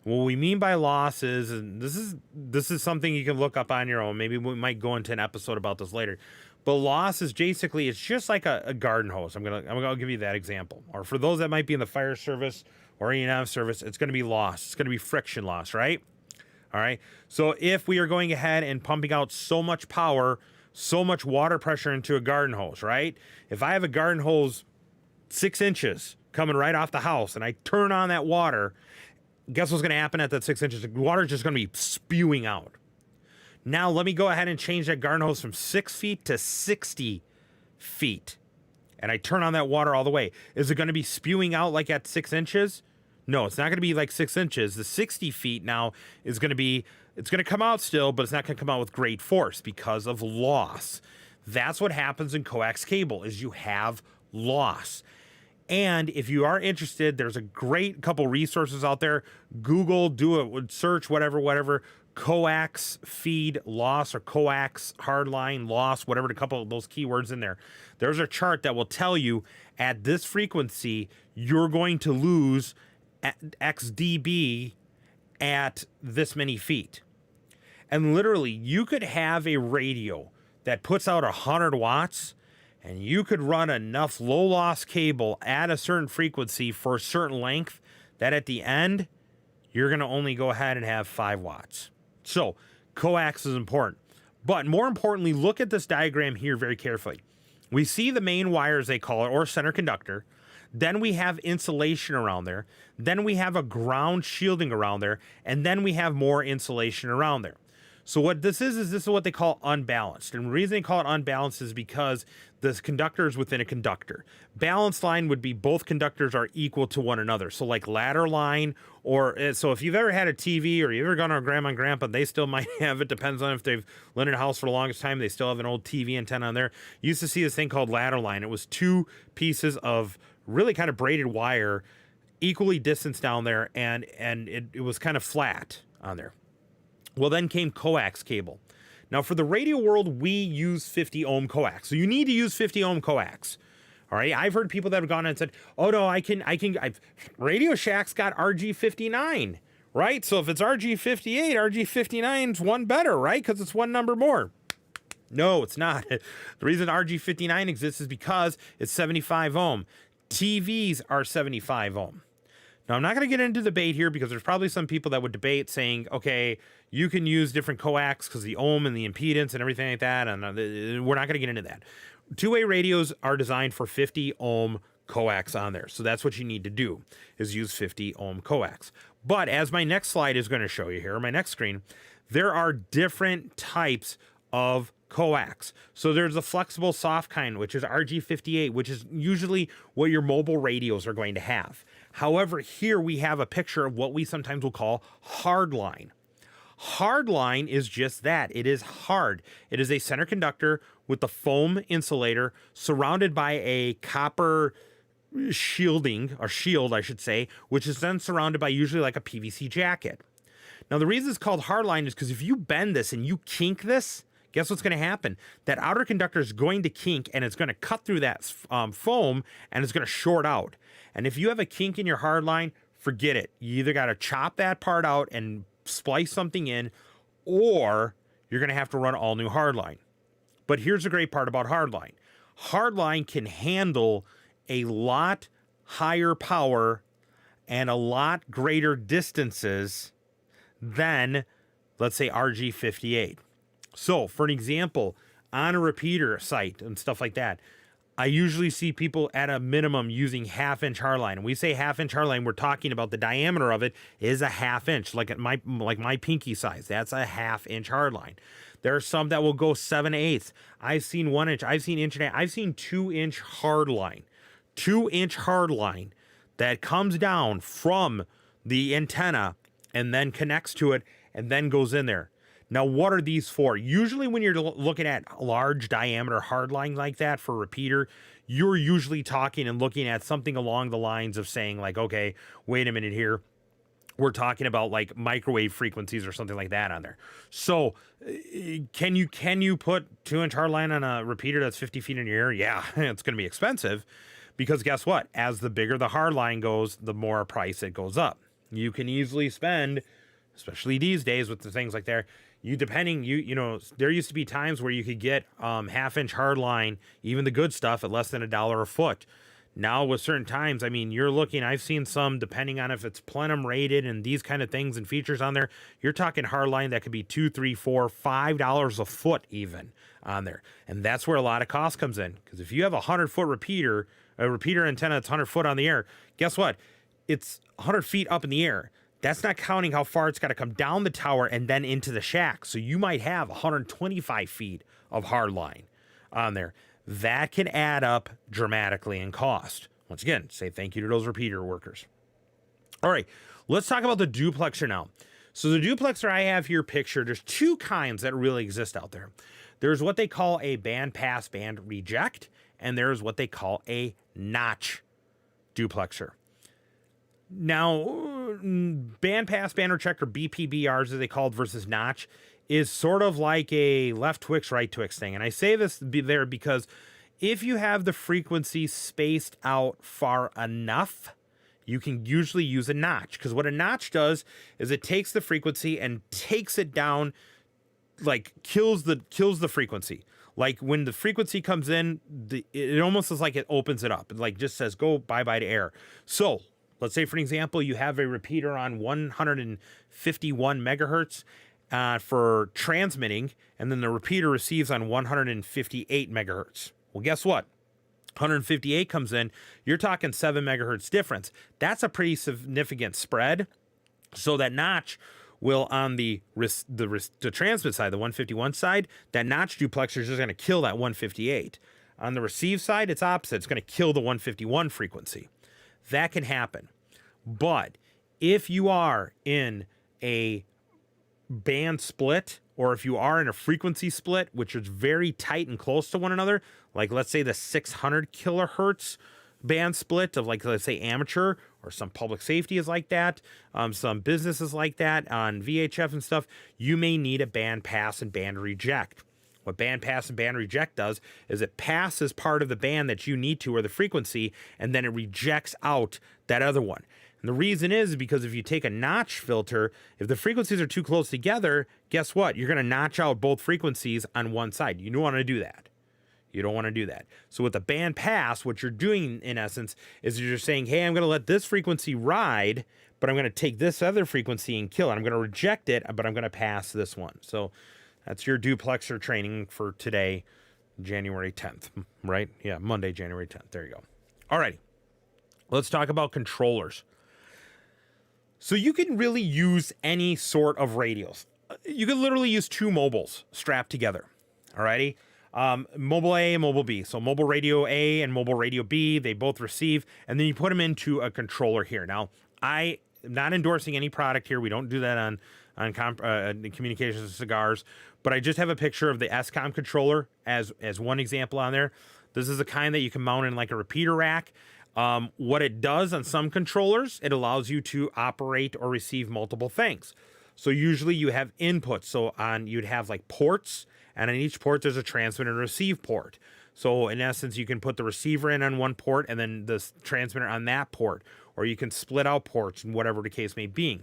What we mean by loss is, and this is something you can look up on your own. Maybe we might go into an episode about this later. But loss is basically, it's just like a garden hose. I'm gonna give you that example. Or for those that might be in the fire service or E&M service, it's going to be loss. It's going to be friction loss, right? All right. So if we are going ahead and pumping out so much power, so much water pressure into a garden hose, right? If I have a garden hose 6 inches coming right off the house and I turn on that water, guess what's going to happen at that 6 inches? The water is just going to be spewing out. Now let me go ahead and change that garden hose from 6 feet to 60 feet. And I turn on that water all the way. Is it going to be spewing out like at 6 inches? No, it's not going to be like 6 inches. The 60 feet now is going to be, it's going to come out still, but it's not going to come out with great force because of loss. That's what happens in coax cable, is you have loss. And if you are interested, there's a great couple resources out there. Google, do a search, whatever, coax feed loss or coax hardline loss, whatever, a couple of those keywords in there. There's a chart that will tell you at this frequency, you're going to lose X dB at this many feet. And literally, you could have a radio that puts out 100 watts, and you could run enough low loss cable at a certain frequency for a certain length that at the end, you're going to only go ahead and have 5 watts. So coax is important. But more importantly, look at this diagram here very carefully. We see the main wire, as they call it, or center conductor. Then we have insulation around there. Then we have a ground shielding around there. And then we have more insulation around there. So what this is what they call unbalanced. And the reason they call it unbalanced is because the conductor is within a conductor. Balanced line would be both conductors are equal to one another. So like ladder line, or so if you've ever had a TV or you've ever gone to a grandma and grandpa, they still might have it. Depends on if they've lived in a house for the longest time. They still have an old TV antenna on there. You used to see this thing called ladder line. It was 2 pieces of really kind of braided wire, equally distanced down there, and it was kind of flat on there. Well, then came coax cable. Now, for the radio world, we use 50 ohm coax. So you need to use 50 ohm coax. All right. I've heard people that have gone and said, oh no, Radio Shack's got RG59, right? So if it's RG58, RG59's one better, right? Because it's one number more. No, it's not. The reason RG59 exists is because it's 75 ohm. TVs are 75 ohm. Now, I'm not going to get into debate here because there's probably some people that would debate saying, okay, you can use different coax because the ohm and the impedance and everything like that. And we're not going to get into that. Two-way radios are designed for 50 ohm coax on there. So that's what you need to do, is use 50 ohm coax. But as my next slide is going to show you here, my next screen, there are different types of coax. So there's a flexible soft kind, which is RG58, which is usually what your mobile radios are going to have. However, here we have a picture of what we sometimes will call hardline. Hardline is just that. It is hard. It is a center conductor with the foam insulator surrounded by a copper shielding, or shield, I should say, which is then surrounded by usually like a PVC jacket. Now, the reason it's called hardline is because if you bend this and you kink this, guess what's going to happen? That outer conductor is going to kink, and it's going to cut through that foam, and it's going to short out. And if you have a kink in your hardline, forget it. You either got to chop that part out and splice something in, or you're going to have to run all new hardline. But here's the great part about hardline. Hardline can handle a lot higher power and a lot greater distances than, let's say, RG58. So, for an example, on a repeater site and stuff like that, I usually see people at a minimum using 1/2 inch hardline. And we say 1/2 inch hardline, we're talking about the diameter of it is a 1/2 inch, like my pinky size. That's a 1/2 inch hardline. There are some that will go 7/8. I've seen 1 inch. I've seen inch and a half. I've seen 2-inch hard line. 2-inch hard line that comes down from the antenna and then connects to it and then goes in there. Now, what are these for? Usually when you're looking at large diameter hard line like that for a repeater, you're usually talking and looking at something along the lines of saying like, okay, wait a minute here. We're talking about like microwave frequencies or something like that on there. So can you put 2-inch hard line on a repeater that's 50 feet in the air? Yeah, it's going to be expensive because guess what? As the bigger the hard line goes, the more price it goes up. You can easily spend, especially these days with the things like there, there used to be times where you could get 1/2-inch hard line, even the good stuff, at less than $1 a foot. Now with certain times, I mean, I've seen some, depending on if it's plenum rated and these kind of things and features on there, you're talking hard line that could be $2, $3, $4, $5 a foot even on there. And that's where a lot of cost comes in. Because if you have a 100-foot repeater, a repeater antenna that's 100 foot on the air, guess what? It's 100 feet up in the air. That's not counting how far it's got to come down the tower and then into the shack. So you might have 125 feet of hard line on there. That can add up dramatically in cost. Once again, say thank you to those repeater workers. All right, let's talk about the duplexer now. So the duplexer I have here pictured, there's two kinds that really exist out there. There's what they call a band pass, band reject, and there's what they call a notch duplexer. Now, band pass, band reject, or BPBRs as they called versus notch, is sort of like a left Twix, right Twix thing. And I say this there because if you have the frequency spaced out far enough, you can usually use a notch. Because what a notch does is it takes the frequency and takes it down, like kills the frequency. Like when the frequency comes in, it almost is like it opens it up. It like just says, go bye-bye to air. So let's say, for an example, you have a repeater on 151 megahertz for transmitting, and then the repeater receives on 158 megahertz. Well, guess what? 158 comes in, you're talking 7 megahertz difference. That's a pretty significant spread. So that notch will, on the transmit side, the 151 side, that notch duplexer is just going to kill that 158. On the receive side, it's opposite. It's going to kill the 151 frequency. That can happen. But if you are in a band split, or if you are in a frequency split, which is very tight and close to one another, like let's say the 600 kilohertz band split of like, let's say amateur, or some public safety is like that, some businesses like that on VHF and stuff, you may need a band pass and band reject. What band pass and band reject does is it passes part of the band that you need to, or the frequency, and then it rejects out that other one. And the reason is because if you take a notch filter, if the frequencies are too close together, guess what? You're going to notch out both frequencies on one side. You don't want to do that. You don't want to do that. So with the band pass, what you're doing in essence is you're saying, hey, I'm going to let this frequency ride, but I'm going to take this other frequency and kill it. I'm going to reject it, but I'm going to pass this one. So that's your duplexer training for today, January 10th, right? Yeah, Monday, January 10th. There you go. All right. Let's talk about controllers. So you can really use any sort of radios. You can literally use two mobiles strapped together. All righty. Mobile A and mobile B. So mobile radio A and mobile radio B, they both receive, and then you put them into a controller here. Now, I am not endorsing any product here. We don't do that on Communications Cigars, but I just have a picture of the SCOM controller as one example on there. This is the kind that you can mount in like a repeater rack. What it does on some controllers, it allows you to operate or receive multiple things. So usually you have inputs. So you'd have like ports, and on each port there's a transmit and receive port. So in essence, you can put the receiver in on one port and then the transmitter on that port, or you can split out ports and whatever the case may be.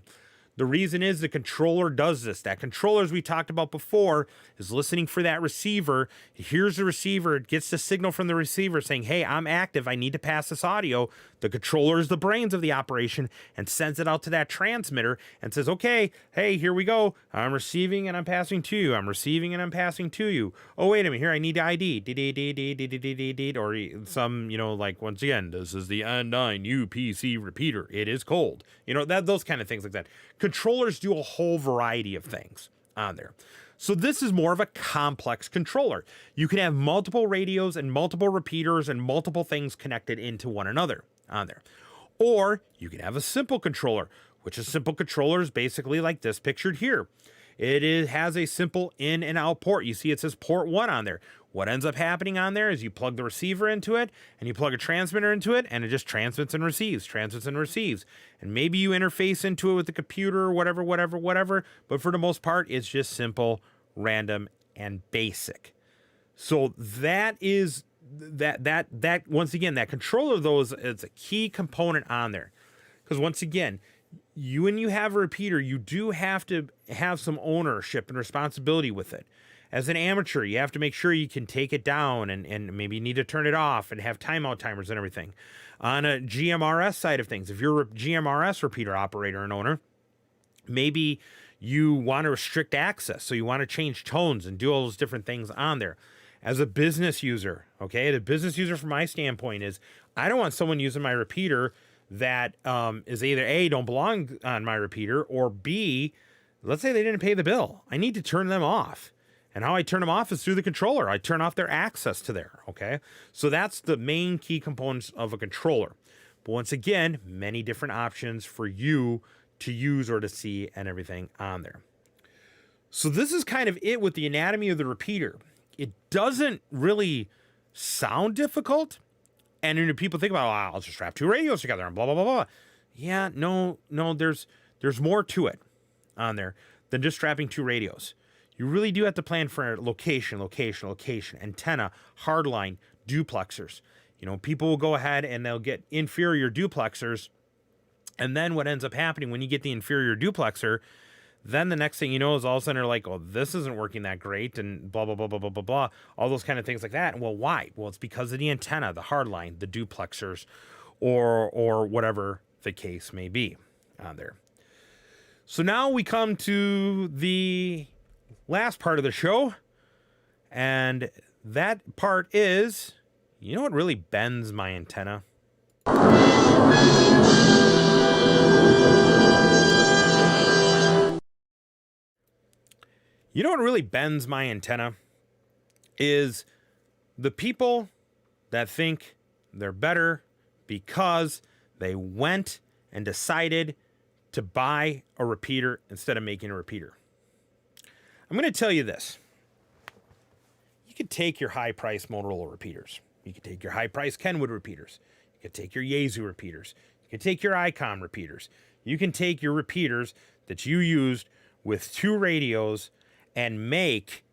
The reason is the controller does this. That controller, as we talked about before, is listening for that receiver. It hears the receiver. It gets the signal from the receiver saying, hey, I'm active. I need to pass this audio. The controller is the brains of the operation and sends it out to that transmitter and says, okay, hey, here we go. I'm receiving and I'm passing to you. I'm receiving and I'm passing to you. Oh, wait a minute. Here, I need ID. Or some, like, once again, this is the N9 UPC repeater. It is cold. Those kind of things like that. Controllers do a whole variety of things on there. So this is more of a complex controller. You can have multiple radios and multiple repeaters and multiple things connected into one another on there. Or you can have a simple controller, which a simple controller is basically like this pictured here. Has a simple in and out port. You see it says port 1 on there. What ends up happening on there is you plug the receiver into it and you plug a transmitter into it and it just transmits and receives. And maybe you interface into it with the computer or whatever. But for the most part, it's just simple, random, and basic. So that is that once again, that controller of those is a key component on there. Because once again, when you have a repeater, you do have to have some ownership and responsibility with it. As an amateur, you have to make sure you can take it down and maybe you need to turn it off and have timeout timers and everything. On a GMRS side of things, if you're a GMRS repeater operator and owner, maybe you want to restrict access. So you want to change tones and do all those different things on there. As a business user, okay, the business user from my standpoint is I don't want someone using my repeater that is either A, don't belong on my repeater, or B, let's say they didn't pay the bill. I need to turn them off. And how I turn them off is through the controller. I turn off their access to there, okay? So that's the main key components of a controller. But once again, many different options for you to use or to see and everything on there. So this is kind of it with the anatomy of the repeater. It doesn't really sound difficult. And then people think about, oh, I'll just strap two radios together and blah, blah, blah, blah. Yeah, no, there's more to it on there than just strapping two radios. You really do have to plan for location, antenna, hardline, duplexers. You know, people will go ahead and they'll get inferior duplexers. And then what ends up happening when you get the inferior duplexer, then the next thing you know is all of a sudden they're like, oh, this isn't working that great and blah, blah, blah, blah, blah, blah, blah. All those kind of things like that. And well, why? Well, it's because of the antenna, the hardline, the duplexers, or whatever the case may be on there. So now we come to the last part of the show, and that part is, you know what really bends my antenna? You know what really bends my antenna is the people that think they're better because they went and decided to buy a repeater instead of making a repeater. I'm going to tell you this. You could take your high-priced Motorola repeaters. You could take your high-priced Kenwood repeaters. You could take your Yaesu repeaters. You could take your Icom repeaters. You can take your repeaters that you used with two radios and make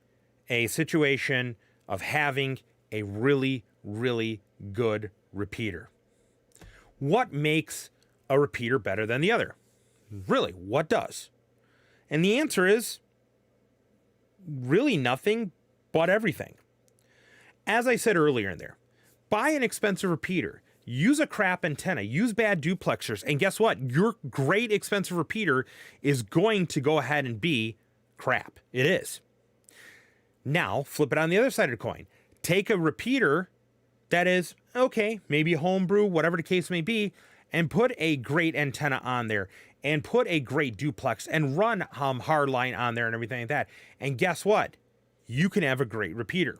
a situation of having a really, really good repeater. What makes a repeater better than the other? Really, what does? And the answer is really nothing but everything. As I said earlier in there, buy an expensive repeater, use a crap antenna, use bad duplexers, and guess what? Your great expensive repeater is going to go ahead and be crap. It is. Now, flip it on the other side of the coin. Take a repeater that is, okay, maybe a homebrew, whatever the case may be, and put a great antenna on there, and put a great duplex, and run hardline on there and everything like that. And guess what? You can have a great repeater.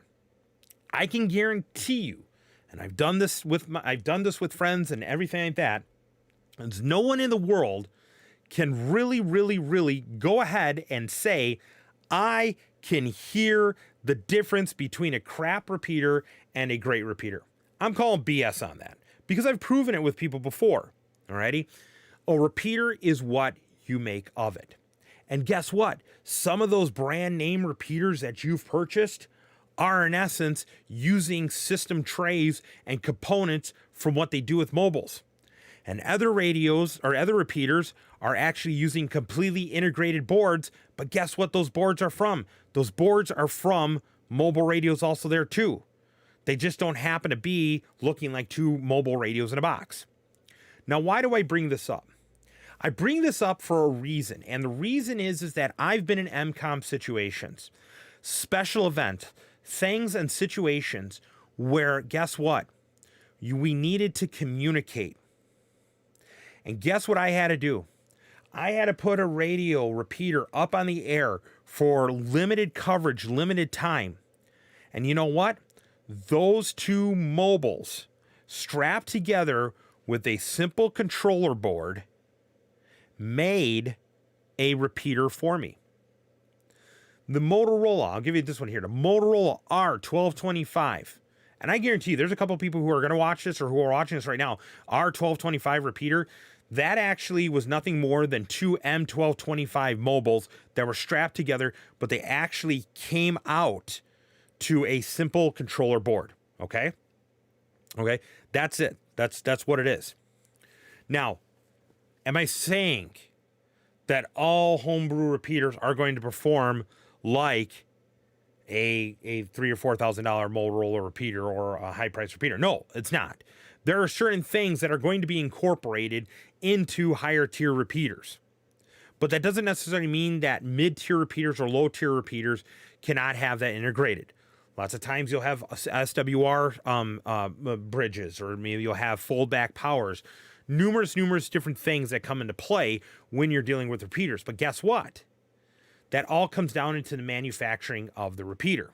I can guarantee you, and I've done this with friends and everything like that, there's no one in the world can really, really, really go ahead and say, I can hear the difference between a crap repeater and a great repeater. I'm calling BS on that because I've proven it with people before. Alrighty? A repeater is what you make of it. And guess what? Some of those brand name repeaters that you've purchased are in essence using system trays and components from what they do with mobiles. And other radios or other repeaters are actually using completely integrated boards. But guess what those boards are from? Those boards are from mobile radios also there too. They just don't happen to be looking like two mobile radios in a box. Now, why do I bring this up? I bring this up for a reason. And the reason is that I've been in MCOM situations, special event, things and situations where, guess what? We needed to communicate. And guess what I had to do? I had to put a radio repeater up on the air for limited coverage, limited time. And you know what? Those two mobiles strapped together with a simple controller board made a repeater for me. The Motorola, I'll give you this one here, the Motorola R1225. And I guarantee you, there's a couple of people who are going to watch this or who are watching this right now. R1225 repeater, that actually was nothing more than two M1225 mobiles that were strapped together, but they actually came out to a simple controller board. Okay? Okay? That's it. That's what it is. Now, am I saying that all homebrew repeaters are going to perform like a $3,000 or $4,000 Motorola repeater or a high price repeater? No, it's not. There are certain things that are going to be incorporated into higher tier repeaters, but that doesn't necessarily mean that mid tier repeaters or low tier repeaters cannot have that integrated. Lots of times you'll have SWR bridges, or maybe you'll have fold back powers. Numerous different things that come into play when you're dealing with repeaters. But guess what? That all comes down into the manufacturing of the repeater.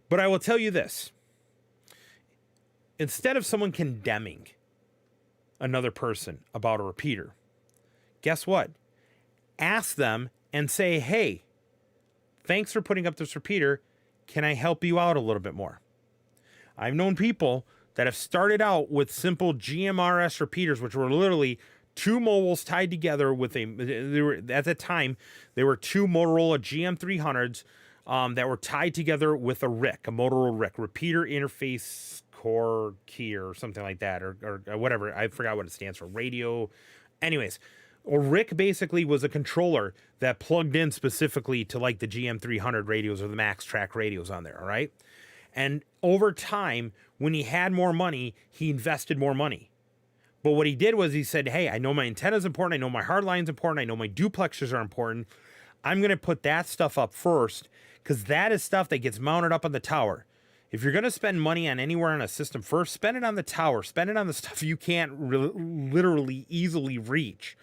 But I will tell you this. Instead of someone condemning another person about a repeater, guess what? Ask them and say, hey, thanks for putting up this repeater. Can I help you out a little bit more? I've known people that have started out with simple GMRS repeaters, which were literally two mobiles tied together with at the time, they were two Motorola GM300s that were tied together with a RIC, a Motorola RIC, repeater interface core key or something like that, or whatever. I forgot what it stands for, radio. Anyways, a RIC basically was a controller that plugged in specifically to like the GM300 radios or the Max Track radios on there, all right? And over time, when he had more money, he invested more money. But what he did was he said, hey, I know my antenna is important. I know my hard line's important. I know my duplexers are important. I'm going to put that stuff up first because that is stuff that gets mounted up on the tower. If you're going to spend money on anywhere on a system first, spend it on the tower. Spend it on the stuff you can't literally easily reach.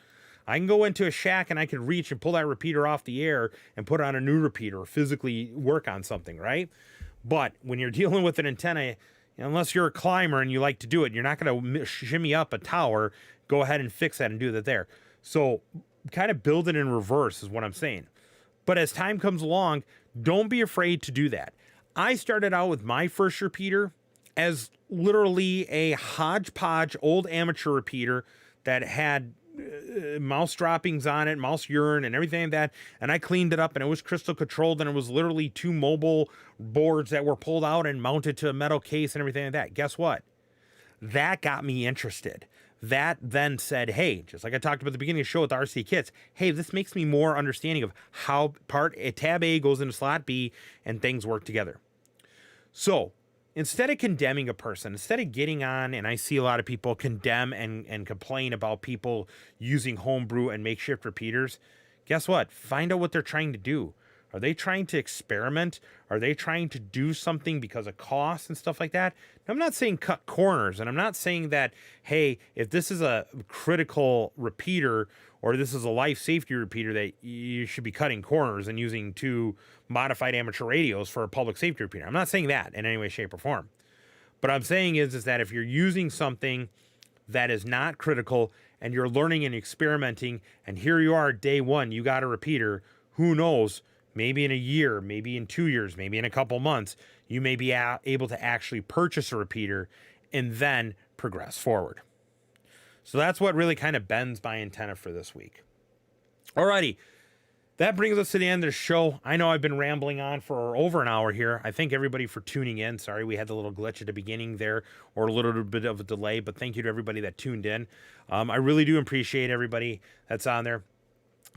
I can go into a shack and I can reach and pull that repeater off the air and put on a new repeater or physically work on something, right? But when you're dealing with an antenna, unless you're a climber and you like to do it, you're not going to shimmy up a tower, go ahead and fix that and do that there. So kind of build it in reverse is what I'm saying. But as time comes along, don't be afraid to do that. I started out with my first repeater as literally a hodgepodge old amateur repeater that had mouse droppings on it, mouse urine and everything like that, and I cleaned it up and it was crystal controlled, and it was literally two mobile boards that were pulled out and mounted to a metal case and everything like that. Guess what? That got me interested. That then said, hey, just like I talked about at the beginning of the show with the RC kits, hey, this makes me more understanding of how tab A goes into slot B and things work together. So instead of condemning a person, instead of getting on, and I see a lot of people condemn and complain about people using homebrew and makeshift repeaters, guess what? Find out what they're trying to do. Are they trying to experiment? Are they trying to do something because of cost and stuff like that? Now, I'm not saying cut corners, and I'm not saying that, hey, if this is a critical repeater or this is a life safety repeater, that you should be cutting corners and using two modified amateur radios for a public safety repeater. I'm not saying that in any way, shape, or form. But I'm saying is that if you're using something that is not critical and you're learning and experimenting, and here you are day one, you got a repeater, who knows, maybe in a year, maybe in 2 years, maybe in a couple months, you may be able to actually purchase a repeater and then progress forward. So that's what really kind of bends my antenna for this week. Alrighty, that brings us to the end of the show. I know I've been rambling on for over an hour here. I thank everybody for tuning in. Sorry we had the little glitch at the beginning there, or a little bit of a delay, but thank you to everybody that tuned in. I really do appreciate everybody that's on there.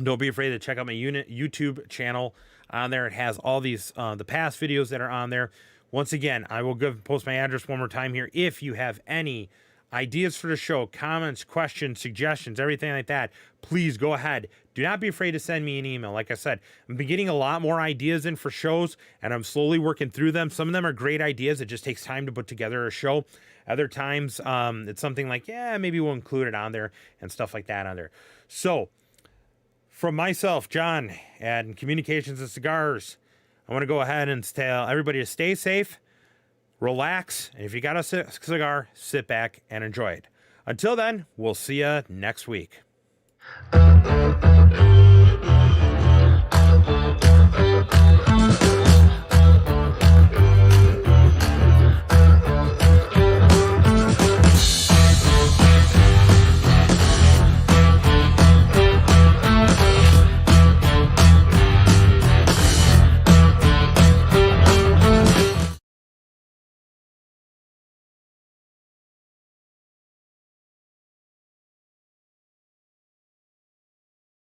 Don't be afraid to check out my YouTube channel on there. It has all these, the past videos that are on there. Once again, I will post my address one more time here. If you have any ideas for the show, comments, questions, suggestions, everything like that, please go ahead. Do not be afraid to send me an email. Like I said, I've been getting a lot more ideas in for shows, and I'm slowly working through them. Some of them are great ideas. It just takes time to put together a show. Other times, it's something like, yeah, maybe we'll include it on there and stuff like that on there. So, From myself, John, and Communications and Cigars, I want to go ahead and tell everybody to stay safe, relax, and if you got a cigar, sit back and enjoy it. Until then, we'll see you next week.